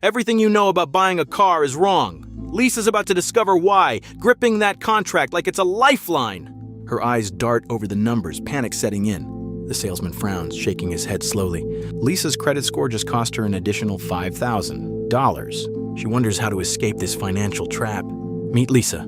Everything you know about buying a car is wrong. Lisa's about to discover why, gripping that contract like it's a lifeline. Her eyes dart over the numbers, panic setting in. The salesman frowns, shaking his head slowly. Lisa's credit score just cost her an additional $5,000. She wonders how to escape this financial trap. Meet Lisa.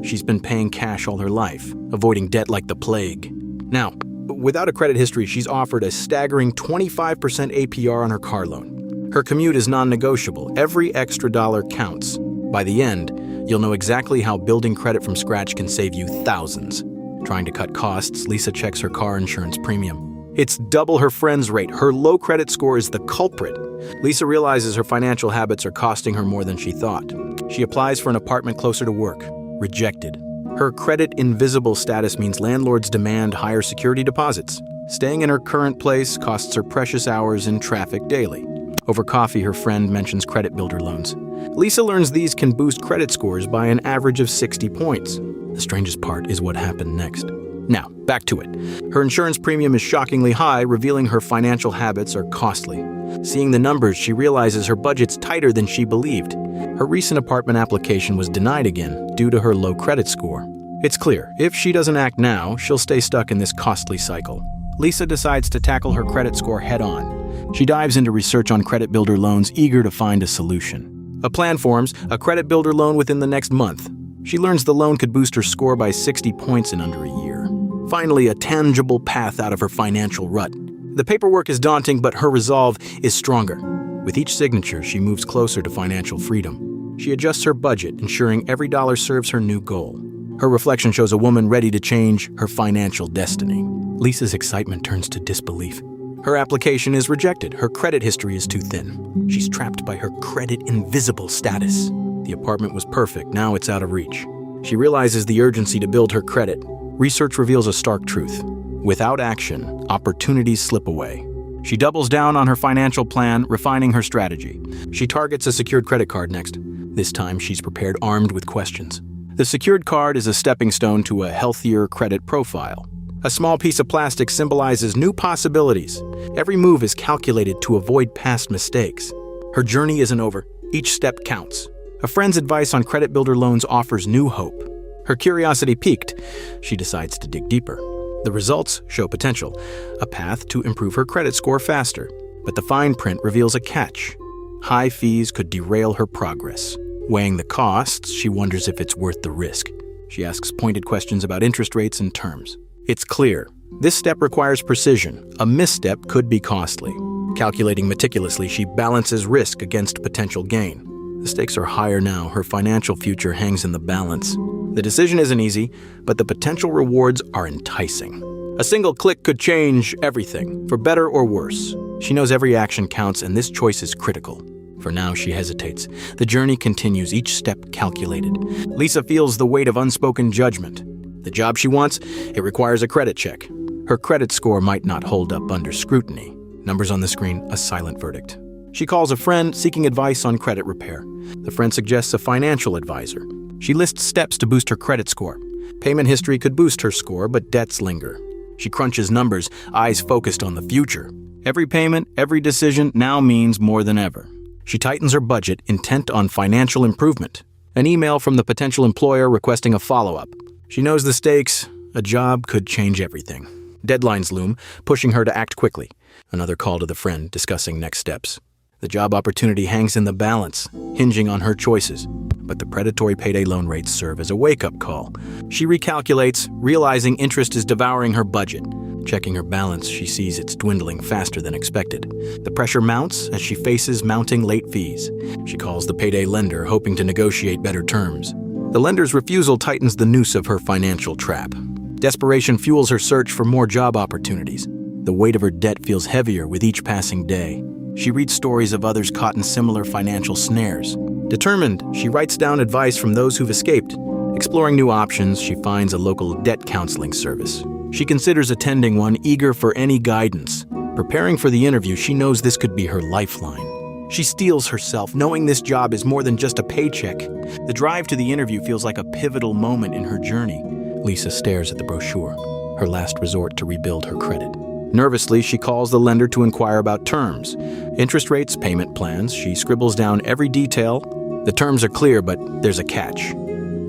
She's been paying cash all her life, avoiding debt like the plague. Now, without a credit history, she's offered a staggering 25% APR on her car loan. Her commute is non-negotiable. Every extra dollar counts. By the end, you'll know exactly how building credit from scratch can save you thousands. Trying to cut costs, Lisa checks her car insurance premium. It's double her friend's rate. Her low credit score is the culprit. Lisa realizes her financial habits are costing her more than she thought. She applies for an apartment closer to work. Rejected. Her credit invisible status means landlords demand higher security deposits. Staying in her current place costs her precious hours in traffic daily. Over coffee, her friend mentions credit builder loans. Lisa learns these can boost credit scores by an average of 60 points. The strangest part is what happened next. Now, back to it. Her insurance premium is shockingly high, revealing her financial habits are costly. Seeing the numbers, she realizes her budget's tighter than she believed. Her recent apartment application was denied again due to her low credit score. It's clear, if she doesn't act now, she'll stay stuck in this costly cycle. Lisa decides to tackle her credit score head-on. She dives into research on credit builder loans, eager to find a solution. A plan forms, a credit builder loan within the next month. She learns the loan could boost her score by 60 points in under a year. Finally, a tangible path out of her financial rut. The paperwork is daunting, but her resolve is stronger. With each signature, she moves closer to financial freedom. She adjusts her budget, ensuring every dollar serves her new goal. Her reflection shows a woman ready to change her financial destiny. Lisa's excitement turns to disbelief. Her application is rejected. Her credit history is too thin. She's trapped by her credit invisible status. The apartment was perfect, now it's out of reach. She realizes the urgency to build her credit. Research reveals a stark truth. Without action, opportunities slip away. She doubles down on her financial plan, refining her strategy. She targets a secured credit card next. This time, she's prepared, armed with questions. The secured card is a stepping stone to a healthier credit profile. A small piece of plastic symbolizes new possibilities. Every move is calculated to avoid past mistakes. Her journey isn't over. Each step counts. A friend's advice on credit builder loans offers new hope. Her curiosity piqued. She decides to dig deeper. The results show potential, a path to improve her credit score faster. But the fine print reveals a catch. High fees could derail her progress. Weighing the costs, she wonders if it's worth the risk. She asks pointed questions about interest rates and terms. It's clear. This step requires precision. A misstep could be costly. Calculating meticulously, she balances risk against potential gain. The stakes are higher now. Her financial future hangs in the balance. The decision isn't easy, but the potential rewards are enticing. A single click could change everything, for better or worse. She knows every action counts, and this choice is critical. For now, she hesitates. The journey continues, each step calculated. Lisa feels the weight of unspoken judgment. The job she wants, it requires a credit check. Her credit score might not hold up under scrutiny. Numbers on the screen, a silent verdict. She calls a friend seeking advice on credit repair. The friend suggests a financial advisor. She lists steps to boost her credit score. Payment history could boost her score, but debts linger. She crunches numbers, eyes focused on the future. Every payment, every decision now means more than ever. She tightens her budget, intent on financial improvement. An email from the potential employer requesting a follow-up. She knows the stakes. A job could change everything. Deadlines loom, pushing her to act quickly. Another call to the friend, discussing next steps. The job opportunity hangs in the balance, hinging on her choices. But the predatory payday loan rates serve as a wake-up call. She recalculates, realizing interest is devouring her budget. Checking her balance, she sees it's dwindling faster than expected. The pressure mounts as she faces mounting late fees. She calls the payday lender, hoping to negotiate better terms. The lender's refusal tightens the noose of her financial trap. Desperation fuels her search for more job opportunities. The weight of her debt feels heavier with each passing day. She reads stories of others caught in similar financial snares. Determined, she writes down advice from those who've escaped. Exploring new options, she finds a local debt counseling service. She considers attending one, eager for any guidance. Preparing for the interview, she knows this could be her lifeline. She steels herself, knowing this job is more than just a paycheck. The drive to the interview feels like a pivotal moment in her journey. Lisa stares at the brochure, her last resort to rebuild her credit. Nervously, she calls the lender to inquire about terms. Interest rates, payment plans. She scribbles down every detail. The terms are clear, but there's a catch.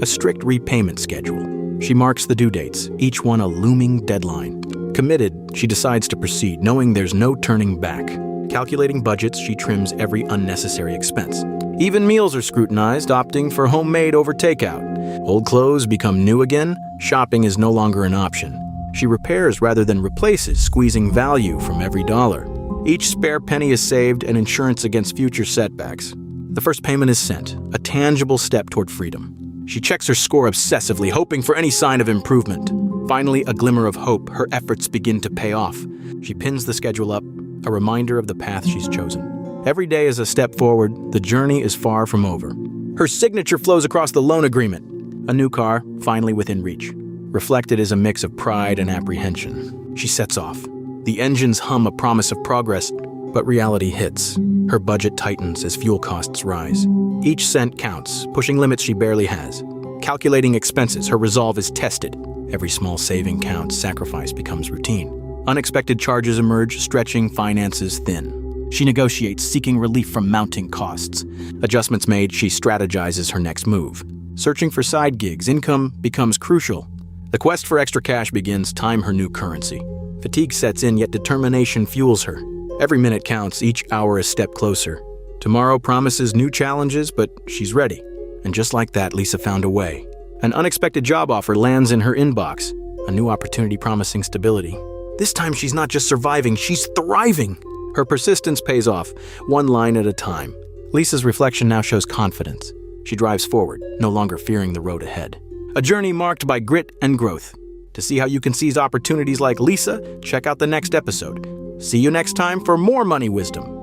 A strict repayment schedule. She marks the due dates, each one a looming deadline. Committed, she decides to proceed, knowing there's no turning back. Calculating budgets, she trims every unnecessary expense. Even meals are scrutinized, opting for homemade over takeout. Old clothes become new again. Shopping is no longer an option. She repairs rather than replaces, squeezing value from every dollar. Each spare penny is saved and insurance against future setbacks. The first payment is sent, a tangible step toward freedom. She checks her score obsessively, hoping for any sign of improvement. Finally, a glimmer of hope, her efforts begin to pay off. She pins the schedule up, a reminder of the path she's chosen. Every day is a step forward, the journey is far from over. Her signature flows across the loan agreement. A new car, finally within reach. Reflected is a mix of pride and apprehension. She sets off. The engines hum a promise of progress, but reality hits. Her budget tightens as fuel costs rise. Each cent counts, pushing limits she barely has. Calculating expenses, her resolve is tested. Every small saving counts, sacrifice becomes routine. Unexpected charges emerge, stretching finances thin. She negotiates, seeking relief from mounting costs. Adjustments made, she strategizes her next move. Searching for side gigs, income becomes crucial. The quest for extra cash begins, time her new currency. Fatigue sets in, yet determination fuels her. Every minute counts, each hour a step closer. Tomorrow promises new challenges, but she's ready. And just like that, Lisa found a way. An unexpected job offer lands in her inbox. A new opportunity promising stability. This time she's not just surviving, she's thriving. Her persistence pays off, one line at a time. Lisa's reflection now shows confidence. She drives forward, no longer fearing the road ahead. A journey marked by grit and growth. To see how you can seize opportunities like Lisa, check out the next episode. See you next time for more money wisdom.